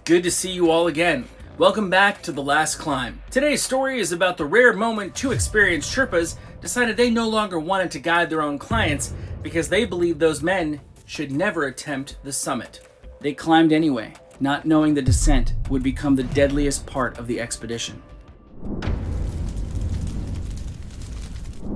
Good to see you all again. Welcome back to The Last Climb. Today's story is about the rare moment two experienced Sherpas decided they no longer wanted to guide their own clients because they believed those men should never attempt the summit. They climbed anyway, not knowing the descent would become the deadliest part of the expedition.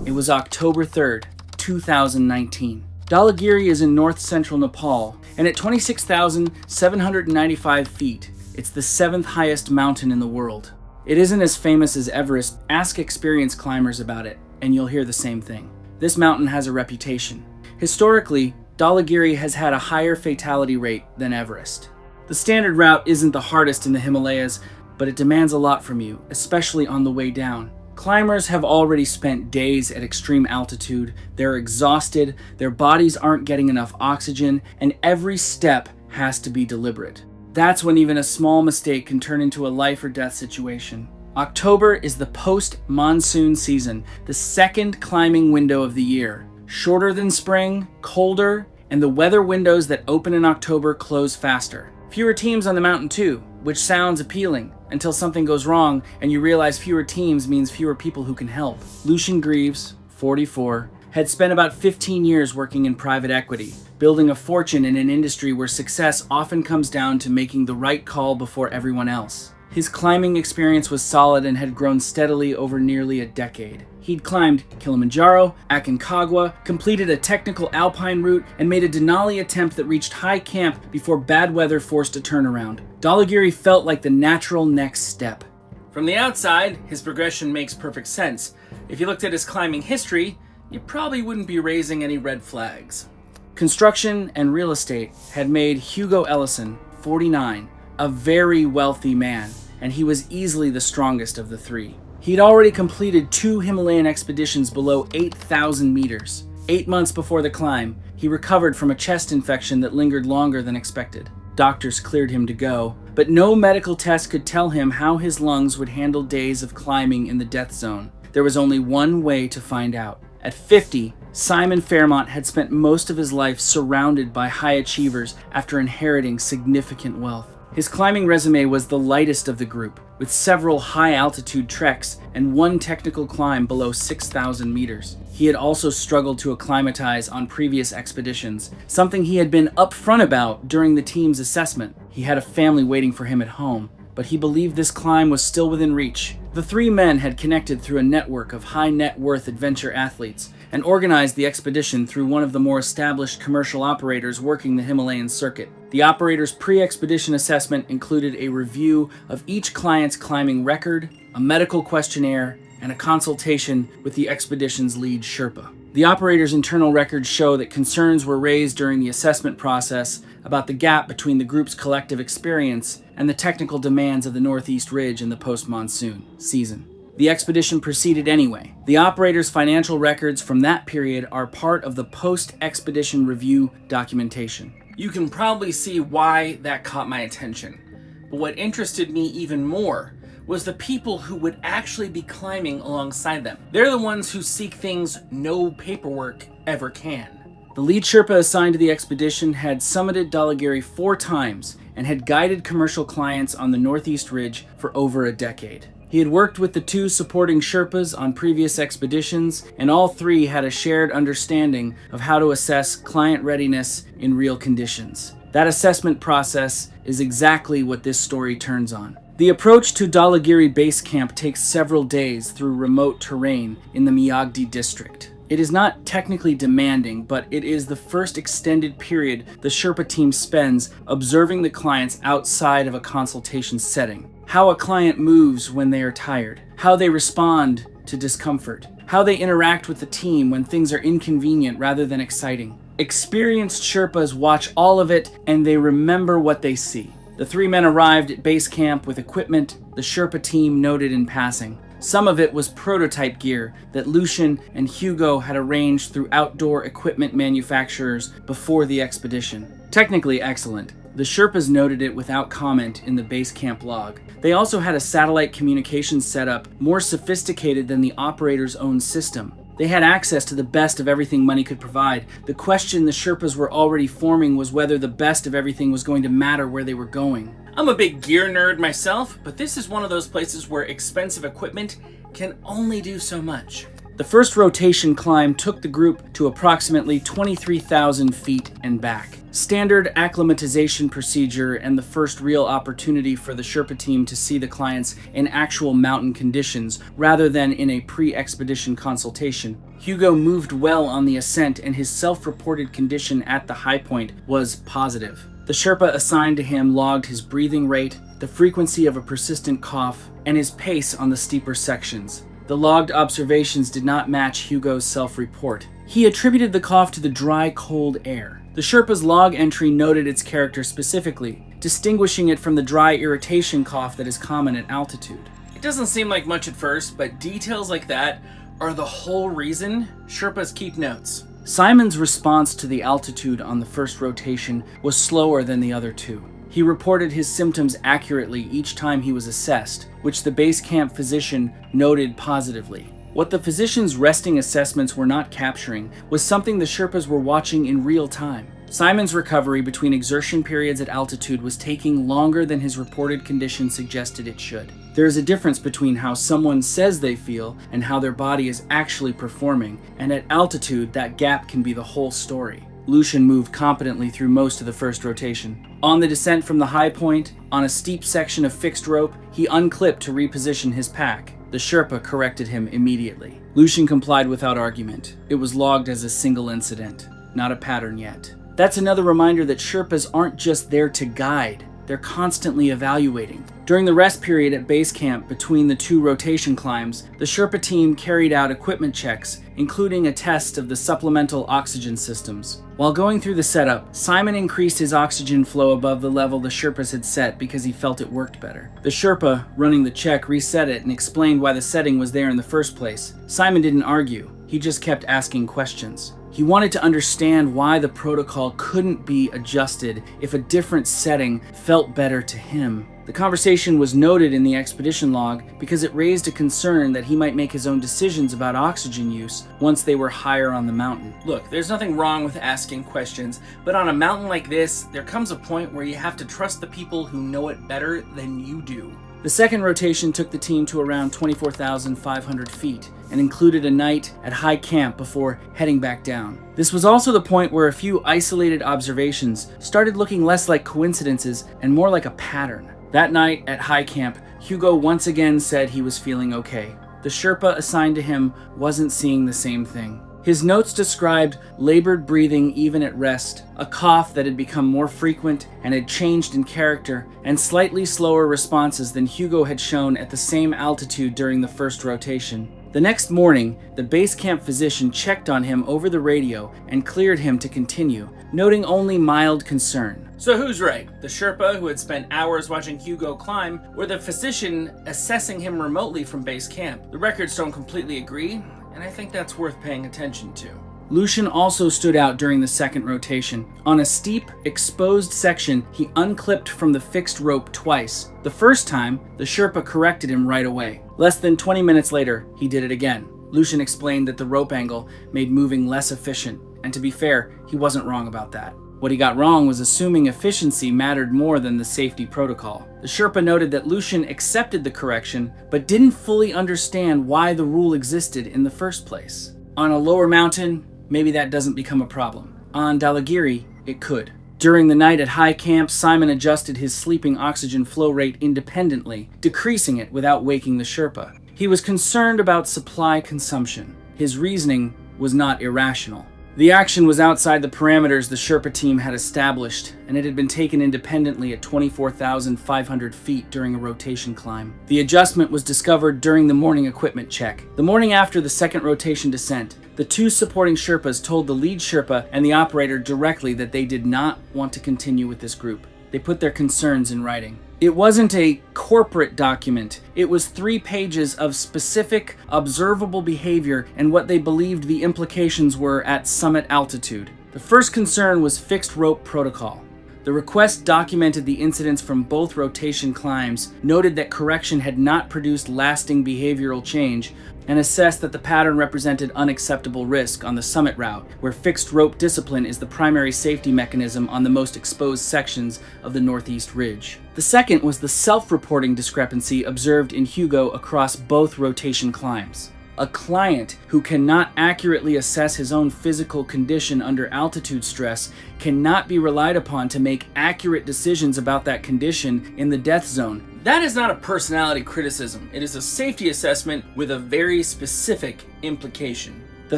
It was October 3rd, 2019. Dhaulagiri is in north-central Nepal, and at 26,795 feet, it's the 7th highest mountain in the world. It isn't as famous as Everest. Ask experienced climbers about it, and you'll hear the same thing. This mountain has a reputation. Historically, Dhaulagiri has had a higher fatality rate than Everest. The standard route isn't the hardest in the Himalayas, but it demands a lot from you, especially on the way down. Climbers have already spent days at extreme altitude, they're exhausted, their bodies aren't getting enough oxygen, and every step has to be deliberate. That's when even a small mistake can turn into a life or death situation. October is the post-monsoon season, the second climbing window of the year. Shorter than spring, colder, and the weather windows that open in October close faster. Fewer teams on the mountain too, which sounds appealing, until something goes wrong and you realize fewer teams means fewer people who can help. Lucian Greaves, 44, had spent about 15 years working in private equity, building a fortune in an industry where success often comes down to making the right call before everyone else. His climbing experience was solid and had grown steadily over nearly a decade. He'd climbed Kilimanjaro, Aconcagua, completed a technical alpine route, and made a Denali attempt that reached high camp before bad weather forced a turnaround. Dhaulagiri felt like the natural next step. From the outside, his progression makes perfect sense. If you looked at his climbing history, you probably wouldn't be raising any red flags. Construction and real estate had made Hugo Ellison, 49, a very wealthy man, and he was easily the strongest of the three. He'd already completed 2 Himalayan expeditions below 8,000 meters. 8 months before the climb, he recovered from a chest infection that lingered longer than expected. Doctors cleared him to go, but no medical test could tell him how his lungs would handle days of climbing in the death zone. There was only one way to find out. At 50, Simon Fairmont had spent most of his life surrounded by high achievers after inheriting significant wealth. His climbing resume was the lightest of the group, with several high-altitude treks and one technical climb below 6,000 meters. He had also struggled to acclimatize on previous expeditions, something he had been upfront about during the team's assessment. He had a family waiting for him at home, but he believed this climb was still within reach. The three men had connected through a network of high-net-worth adventure athletes and organized the expedition through one of the more established commercial operators working the Himalayan circuit. The operator's pre-expedition assessment included a review of each client's climbing record, a medical questionnaire, and a consultation with the expedition's lead Sherpa. The operator's internal records show that concerns were raised during the assessment process about the gap between the group's collective experience and the technical demands of the Northeast Ridge in the post-monsoon season. The expedition proceeded anyway. The operator's financial records from that period are part of the post-expedition review documentation. You can probably see why that caught my attention. But what interested me even more was the people who would actually be climbing alongside them. They're the ones who seek things no paperwork ever can. The lead Sherpa assigned to the expedition had summited Dhaulagiri 4 times and had guided commercial clients on the Northeast Ridge for over a decade. He had worked with the 2 supporting Sherpas on previous expeditions, and all 3 had a shared understanding of how to assess client readiness in real conditions. That assessment process is exactly what this story turns on. The approach to Dhaulagiri Base Camp takes several days through remote terrain in the Miyagdi district. It is not technically demanding, but it is the first extended period the Sherpa team spends observing the clients outside of a consultation setting. How a client moves when they are tired, how they respond to discomfort, how they interact with the team when things are inconvenient rather than exciting. Experienced Sherpas watch all of it and they remember what they see. The 3 men arrived at base camp with equipment the Sherpa team noted in passing. Some of it was prototype gear that Lucian and Hugo had arranged through outdoor equipment manufacturers before the expedition. Technically excellent. The Sherpas noted it without comment in the base camp log. They also had a satellite communications setup more sophisticated than the operator's own system. They had access to the best of everything money could provide. The question the Sherpas were already forming was whether the best of everything was going to matter where they were going. I'm a big gear nerd myself, but this is one of those places where expensive equipment can only do so much. The first rotation climb took the group to approximately 23,000 feet and back. Standard acclimatization procedure and the first real opportunity for the Sherpa team to see the clients in actual mountain conditions rather than in a pre-expedition consultation. Hugo moved well on the ascent and his self-reported condition at the high point was positive. The Sherpa assigned to him logged his breathing rate, the frequency of a persistent cough, and his pace on the steeper sections. The logged observations did not match Hugo's self-report. He attributed the cough to the dry, cold air. The Sherpa's log entry noted its character specifically, distinguishing it from the dry irritation cough that is common at altitude. It doesn't seem like much at first, but details like that are the whole reason Sherpas keep notes. Simon's response to the altitude on the first rotation was slower than the other two. He reported his symptoms accurately each time he was assessed, which the base camp physician noted positively. What the physician's resting assessments were not capturing was something the Sherpas were watching in real time. Simon's recovery between exertion periods at altitude was taking longer than his reported condition suggested it should. There is a difference between how someone says they feel and how their body is actually performing, and at altitude that gap can be the whole story. Lucian moved competently through most of the first rotation. On the descent from the high point, on a steep section of fixed rope, he unclipped to reposition his pack. The Sherpa corrected him immediately. Lucian complied without argument. It was logged as a single incident, not a pattern yet. That's another reminder that Sherpas aren't just there to guide, they're constantly evaluating. During the rest period at base camp between the two rotation climbs, the Sherpa team carried out equipment checks, including a test of the supplemental oxygen systems. While going through the setup, Simon increased his oxygen flow above the level the Sherpas had set because he felt it worked better. The Sherpa, running the check, reset it and explained why the setting was there in the first place. Simon didn't argue, he just kept asking questions. He wanted to understand why the protocol couldn't be adjusted if a different setting felt better to him. The conversation was noted in the expedition log because it raised a concern that he might make his own decisions about oxygen use once they were higher on the mountain. Look, there's nothing wrong with asking questions, but on a mountain like this, there comes a point where you have to trust the people who know it better than you do. The second rotation took the team to around 24,500 feet and included a night at high camp before heading back down. This was also the point where a few isolated observations started looking less like coincidences and more like a pattern. That night at high camp, Hugo once again said he was feeling okay. The Sherpa assigned to him wasn't seeing the same thing. His notes described labored breathing even at rest, a cough that had become more frequent and had changed in character, and slightly slower responses than Hugo had shown at the same altitude during the first rotation. The next morning, the base camp physician checked on him over the radio and cleared him to continue, noting only mild concern. So who's right? The Sherpa who had spent hours watching Hugo climb, or the physician assessing him remotely from base camp? The records don't completely agree, and I think that's worth paying attention to. Lucian also stood out during the second rotation. On a steep, exposed section, he unclipped from the fixed rope twice. The first time, the Sherpa corrected him right away. Less than 20 minutes later, he did it again. Lucian explained that the rope angle made moving less efficient, and to be fair, he wasn't wrong about that. What he got wrong was assuming efficiency mattered more than the safety protocol. The Sherpa noted that Lucian accepted the correction, but didn't fully understand why the rule existed in the first place. On a lower mountain, maybe that doesn't become a problem. On Dhaulagiri, it could. During the night at high camp, Simon adjusted his sleeping oxygen flow rate independently, decreasing it without waking the Sherpa. He was concerned about supply consumption. His reasoning was not irrational. The action was outside the parameters the Sherpa team had established, and it had been taken independently at 24,500 feet during a rotation climb. The adjustment was discovered during the morning equipment check. The morning after the second rotation descent, the two supporting Sherpas told the lead Sherpa and the operator directly that they did not want to continue with this group. They put their concerns in writing. It wasn't a corporate document. It was 3 pages of specific, observable behavior and what they believed the implications were at summit altitude. The first concern was fixed rope protocol. The request documented the incidents from both rotation climbs, noted that correction had not produced lasting behavioral change, and assessed that the pattern represented unacceptable risk on the summit route, where fixed rope discipline is the primary safety mechanism on the most exposed sections of the Northeast Ridge. The second was the self-reporting discrepancy observed in Hugo across both rotation climbs. A client who cannot accurately assess his own physical condition under altitude stress cannot be relied upon to make accurate decisions about that condition in the death zone. That is not a personality criticism. It is a safety assessment with a very specific implication. The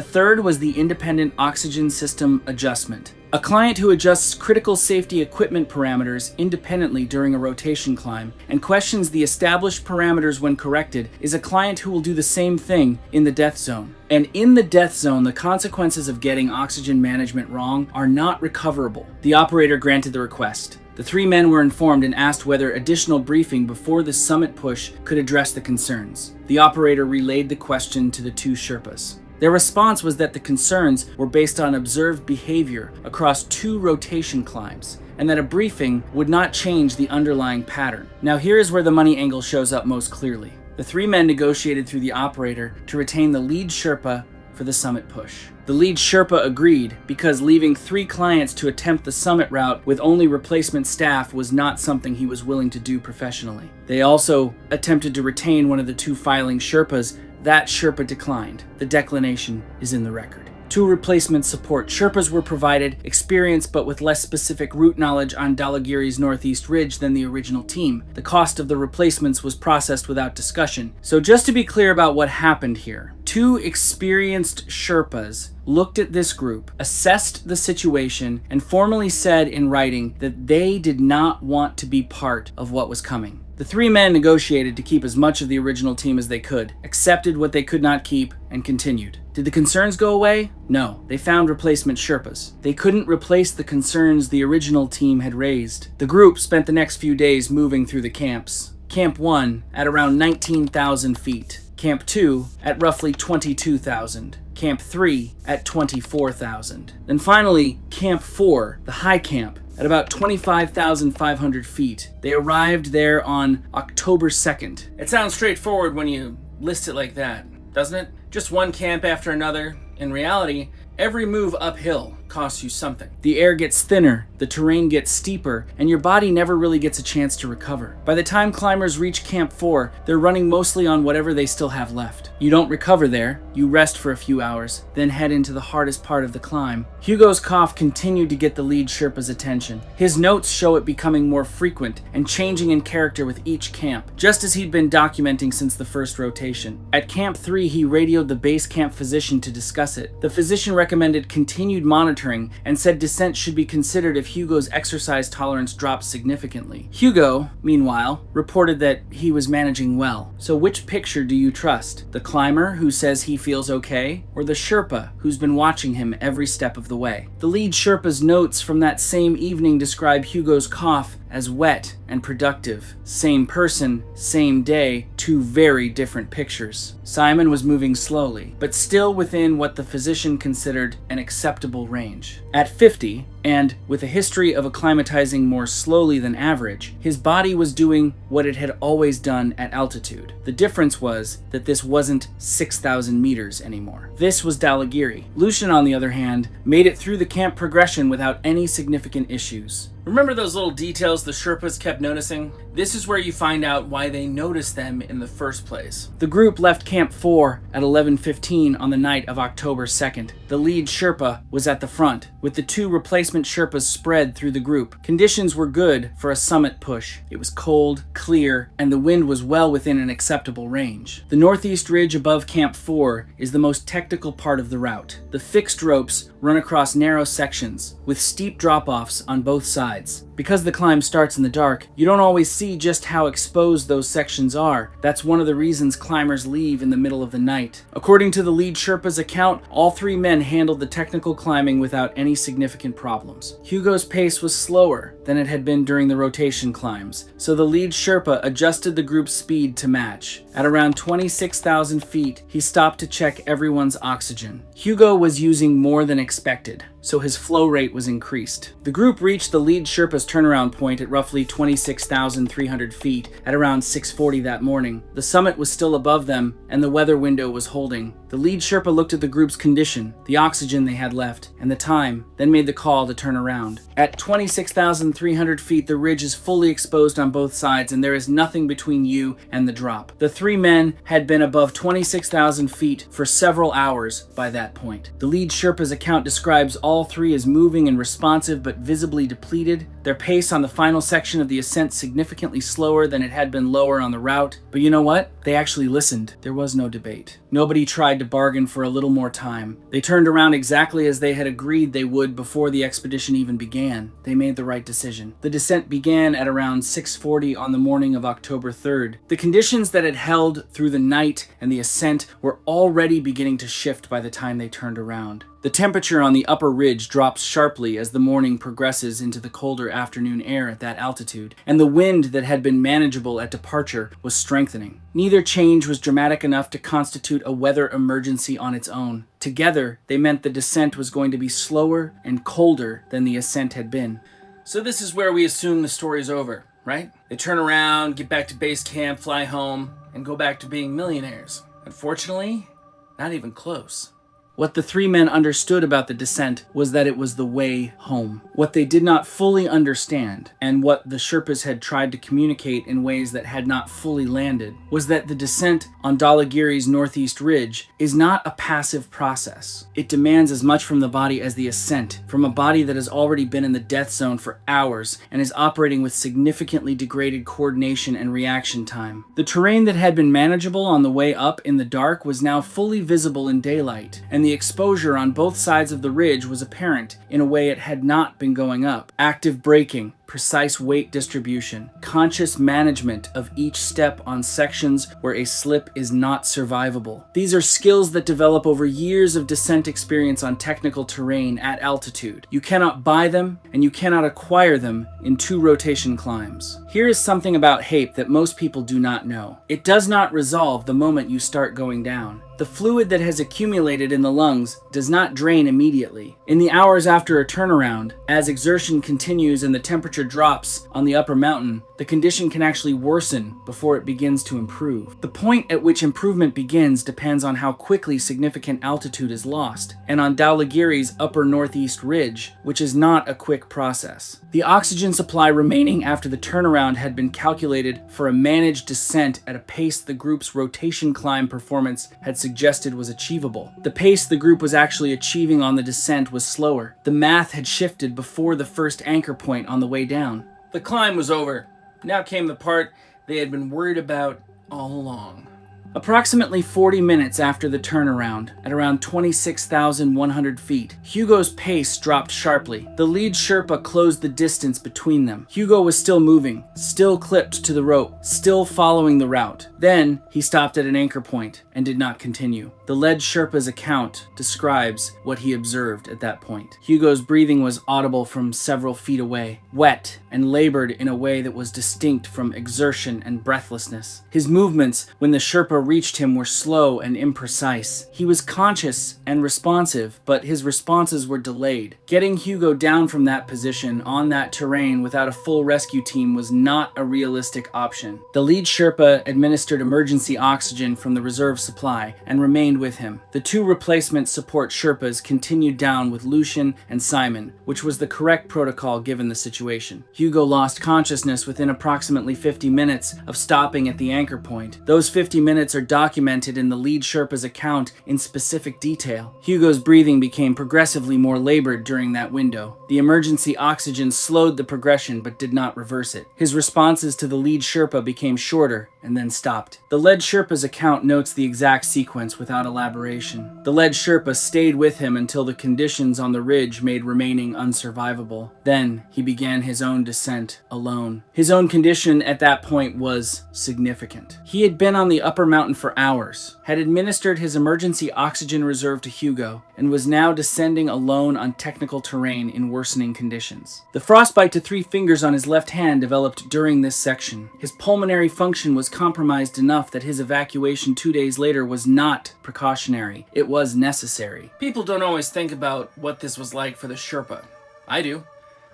third was the independent oxygen system adjustment. A client who adjusts critical safety equipment parameters independently during a rotation climb and questions the established parameters when corrected is a client who will do the same thing in the death zone. And in the death zone, the consequences of getting oxygen management wrong are not recoverable. The operator granted the request. The three men were informed and asked whether additional briefing before the summit push could address the concerns. The operator relayed the question to the two Sherpas. Their response was that the concerns were based on observed behavior across two rotation climbs, and that a briefing would not change the underlying pattern. Now here is where the money angle shows up most clearly. The three men negotiated through the operator to retain the lead Sherpa for the summit push. The lead Sherpa agreed because leaving three clients to attempt the summit route with only replacement staff was not something he was willing to do professionally. They also attempted to retain one of the two filing Sherpas. That Sherpa declined. The declination is in the record. Two replacement support Sherpas were provided, experienced but with less specific route knowledge on Dhaulagiri's Northeast Ridge than the original team. The cost of the replacements was processed without discussion. So just to be clear about what happened here, two experienced Sherpas looked at this group, assessed the situation, and formally said in writing that they did not want to be part of what was coming. The three men negotiated to keep as much of the original team as they could, accepted what they could not keep, and continued. Did the concerns go away? No. They found replacement Sherpas. They couldn't replace the concerns the original team had raised. The group spent the next few days moving through the camps. Camp 1 at around 19,000 feet. Camp 2 at roughly 22,000. Camp 3 at 24,000. Then finally, Camp 4, the high camp, at about 25,500 feet. They arrived there on October 2nd. It sounds straightforward when you list it like that, doesn't it? Just one camp after another. In reality, every move uphill costs you something. The air gets thinner, the terrain gets steeper, and your body never really gets a chance to recover. By the time climbers reach Camp 4, they're running mostly on whatever they still have left. You don't recover there, you rest for a few hours, then head into the hardest part of the climb. Hugo's cough continued to get the lead Sherpa's attention. His notes show it becoming more frequent and changing in character with each camp, just as he'd been documenting since the first rotation. At Camp 3, he radioed the base camp physician to discuss it. The physician recommended continued monitoring and said descent should be considered if Hugo's exercise tolerance dropped significantly. Hugo, meanwhile, reported that he was managing well. So which picture do you trust? The climber who says he feels okay, or the Sherpa who's been watching him every step of the way? The lead Sherpa's notes from that same evening describe Hugo's cough as wet and productive. Same person, same day, two very different pictures. Simon was moving slowly, but still within what the physician considered an acceptable range. At 50, and with a history of acclimatizing more slowly than average, his body was doing what it had always done at altitude. The difference was that this wasn't 6,000 meters anymore. This was Dhaulagiri. Lucian, on the other hand, made it through the camp progression without any significant issues. Remember those little details the Sherpas kept noticing? This is where you find out why they noticed them in the first place. The group left Camp 4 at 11:15 on the night of October 2nd. The lead Sherpa was at the front, with the two replacement Sherpas spread through the group. Conditions were good for a summit push. It was cold, clear, and the wind was well within an acceptable range. The Northeast Ridge above Camp 4 is the most technical part of the route. The fixed ropes run across narrow sections, with steep drop-offs on both sides. Because the climb starts in the dark, you don't always see just how exposed those sections are. That's one of the reasons climbers leave in the middle of the night. According to the lead Sherpa's account, all three men handled the technical climbing without any significant problems. Hugo's pace was slower than it had been during the rotation climbs, so the lead Sherpa adjusted the group's speed to match. At around 26,000 feet, he stopped to check everyone's oxygen. Hugo was using more than expected. so his flow rate was increased. The group reached the lead Sherpa's turnaround point at roughly 26,300 feet at around 6:40 that morning. The summit was still above them, and the weather window was holding. The lead Sherpa looked at the group's condition, the oxygen they had left, and the time, then made the call to turn around. At 26,300 feet, the ridge is fully exposed on both sides, and there is nothing between you and the drop. The three men had been above 26,000 feet for several hours by that point. The lead Sherpa's account describes all three as moving and responsive but visibly depleted. Their pace on the final section of the ascent significantly slower than it had been lower on the route. But you know what? They actually listened. There was no debate. Nobody tried to bargain for a little more time. They turned around exactly as they had agreed they would before the expedition even began. They made the right decision. The descent began at around 6:40 on the morning of October 3rd. The conditions that had held through the night and the ascent were already beginning to shift by the time they turned around. The temperature on the upper ridge drops sharply as the morning progresses into the colder afternoon air at that altitude, and the wind that had been manageable at departure was strengthening. Neither change was dramatic enough to constitute a weather emergency on its own. Together, they meant the descent was going to be slower and colder than the ascent had been. So this is where we assume the story's over, right? They turn around, get back to base camp, fly home, and go back to being millionaires. Unfortunately, not even close. What the three men understood about the descent was that it was the way home. What they did not fully understand, and what the Sherpas had tried to communicate in ways that had not fully landed, was that the descent on Dhaulagiri's northeast ridge is not a passive process. It demands as much from the body as the ascent, from a body that has already been in the death zone for hours and is operating with significantly degraded coordination and reaction time. The terrain that had been manageable on the way up in the dark was now fully visible in daylight, and the exposure on both sides of the ridge was apparent in a way it had not been going up. Active braking, precise weight distribution, conscious management of each step on sections where a slip is not survivable. These are skills that develop over years of descent experience on technical terrain at altitude. You cannot buy them, and you cannot acquire them in 2 rotation climbs. Here is something about HAPE that most people do not know. It does not resolve the moment you start going down. The fluid that has accumulated in the lungs does not drain immediately. In the hours after a turnaround, as exertion continues and the temperature drops on the upper mountain, the condition can actually worsen before it begins to improve. The point at which improvement begins depends on how quickly significant altitude is lost, and on Dhaulagiri's upper northeast ridge, which is not a quick process. The oxygen supply remaining after the turnaround had been calculated for a managed descent at a pace the group's rotation climb performance had suggested was achievable. The pace the group was actually achieving on the descent was slower. The math had shifted before the first anchor point on the way down. The climb was over. Now came the part they had been worried about all along. Approximately 40 minutes after the turnaround, at around 26,100 feet, Hugo's pace dropped sharply. The lead Sherpa closed the distance between them. Hugo was still moving, still clipped to the rope, still following the route. Then, he stopped at an anchor point and did not continue. The lead Sherpa's account describes what he observed at that point. Hugo's breathing was audible from several feet away, wet and labored in a way that was distinct from exertion and breathlessness. His movements, when the Sherpa reached him, were slow and imprecise. He was conscious and responsive, but his responses were delayed. Getting Hugo down from that position on that terrain without a full rescue team was not a realistic option. The lead Sherpa administered emergency oxygen from the reserve supply and remained with him. The 2 replacement support Sherpas continued down with Lucian and Simon, which was the correct protocol given the situation. Hugo lost consciousness within approximately 50 minutes of stopping at the anchor point. Those 50 minutes are documented in the lead Sherpa's account in specific detail. Hugo's breathing became progressively more labored during that window. The emergency oxygen slowed the progression but did not reverse it. His responses to the lead Sherpa became shorter and then stopped. The lead Sherpa's account notes the exact sequence without elaboration. The lead Sherpa stayed with him until the conditions on the ridge made remaining unsurvivable. Then he began his own descent alone. His own condition at that point was significant. He had been on the upper mountain for hours, had administered his emergency oxygen reserve to Hugo, and was now descending alone on technical terrain in worsening conditions. The frostbite to 3 fingers on his left hand developed during this section. His pulmonary function was compromised enough that his evacuation 2 days later was not precautionary. It was necessary. People don't always think about what this was like for the Sherpa. I do.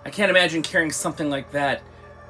I can't imagine carrying something like that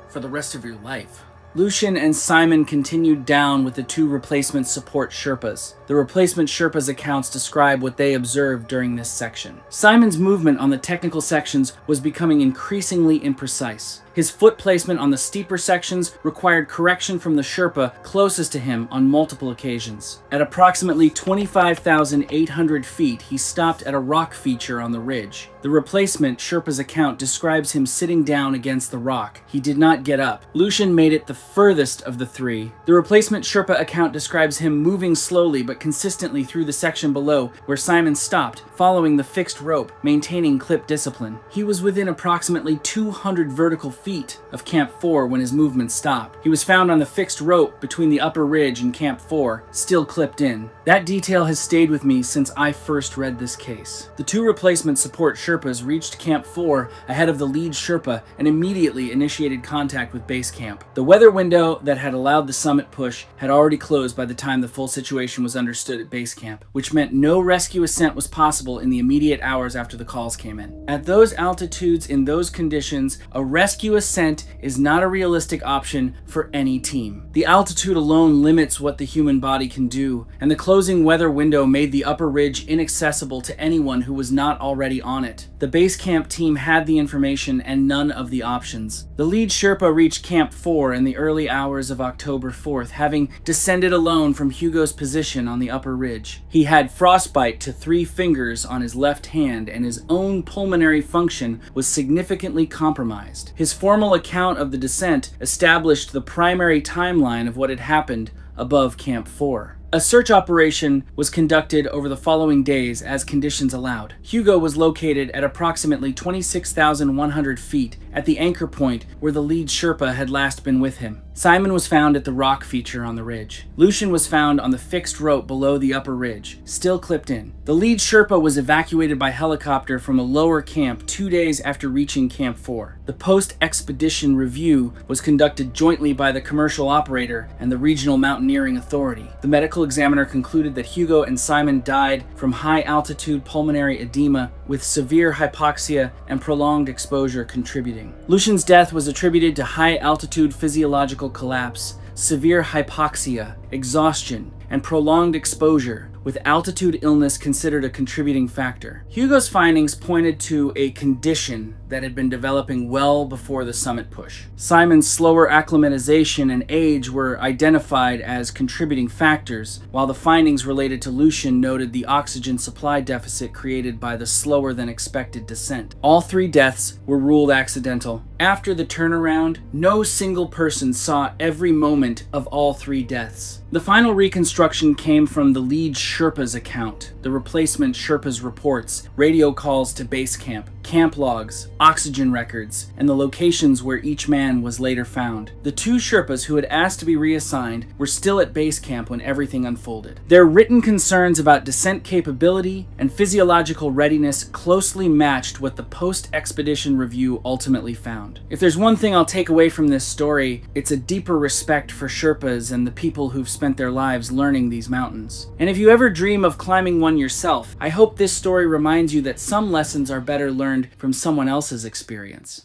for the rest of your life. Lucian and Simon continued down with the 2 replacement support Sherpas. The replacement Sherpas' accounts describe what they observed during this section. Simon's movement on the technical sections was becoming increasingly imprecise. His foot placement on the steeper sections required correction from the Sherpa closest to him on multiple occasions. At approximately 25,800 feet, he stopped at a rock feature on the ridge. The replacement Sherpa's account describes him sitting down against the rock. He did not get up. Lucian made it the furthest of the 3. The replacement Sherpa account describes him moving slowly but consistently through the section below where Simon stopped, following the fixed rope, maintaining clip discipline. He was within approximately 200 vertical feet of Camp 4 when his movement stopped. He was found on the fixed rope between the upper ridge and Camp 4, still clipped in. That detail has stayed with me since I first read this case. The 2 replacement support Sherpas reached Camp 4 ahead of the lead Sherpa and immediately initiated contact with base camp. The weather window that had allowed the summit push had already closed by the time the full situation was understood at base camp, which meant no rescue ascent was possible in the immediate hours after the calls came in. At those altitudes, in those conditions, a rescue ascent is not a realistic option for any team. The altitude alone limits what the human body can do, and the closing weather window made the upper ridge inaccessible to anyone who was not already on it. The base camp team had the information and none of the options. The lead Sherpa reached Camp 4 in the early hours of October 4th, having descended alone from Hugo's position on the upper ridge. He had frostbite to 3 fingers on his left hand, and his own pulmonary function was significantly compromised. His formal account of the descent established the primary timeline of what had happened above Camp 4. A search operation was conducted over the following days as conditions allowed. Hugo was located at approximately 26,100 feet at the anchor point where the lead Sherpa had last been with him. Simon was found at the rock feature on the ridge. Lucian was found on the fixed rope below the upper ridge, still clipped in. The lead Sherpa was evacuated by helicopter from a lower camp 2 days after reaching Camp 4. The post-expedition review was conducted jointly by the commercial operator and the regional mountaineering authority. The medical examiner concluded that Hugo and Simon died from high-altitude pulmonary edema with severe hypoxia and prolonged exposure contributing. Lucian's death was attributed to high-altitude physiological collapse, severe hypoxia, exhaustion, and prolonged exposure, with altitude illness considered a contributing factor. Hugo's findings pointed to a condition that had been developing well before the summit push. Simon's slower acclimatization and age were identified as contributing factors, while the findings related to Lucian noted the oxygen supply deficit created by the slower than expected descent. All 3 deaths were ruled accidental. After the turnaround, no single person saw every moment of all 3 deaths. The final reconstruction came from the lead Sherpa's account, the replacement Sherpa's reports, radio calls to base camp logs, oxygen records, and the locations where each man was later found. The 2 Sherpas who had asked to be reassigned were still at base camp when everything unfolded. Their written concerns about descent capability and physiological readiness closely matched what the post-expedition review ultimately found. If there's one thing I'll take away from this story, it's a deeper respect for Sherpas and the people who've spent their lives learning these mountains. And if you ever dream of climbing one yourself, I hope this story reminds you that some lessons are better learned from someone else's experience.